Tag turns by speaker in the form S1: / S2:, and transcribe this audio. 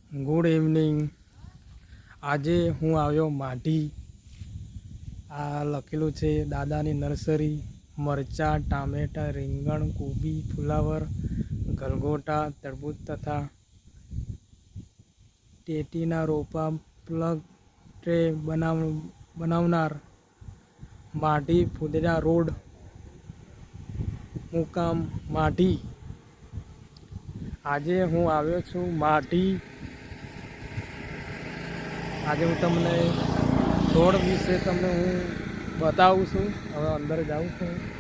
S1: Good evening. આજે હું આવ્યો માઢી. આ લખેલું છે દાદાની નર્સરી. મરચાં, ટામેટાં, રીંગણ, કોબી, ફુલાવર, ગલગોટા, તરબૂચ તથા ટેટીના રોપા પ્લગ ટ્રે બનાવનાર માઢી ફુદરા રોડ, મુકામ માઢી. આજે હું આવ્યો છું માઢી. આજે હું તમને છોડ વિશે તમને હું બતાવું છું. હવે અંદર જાઉં છું.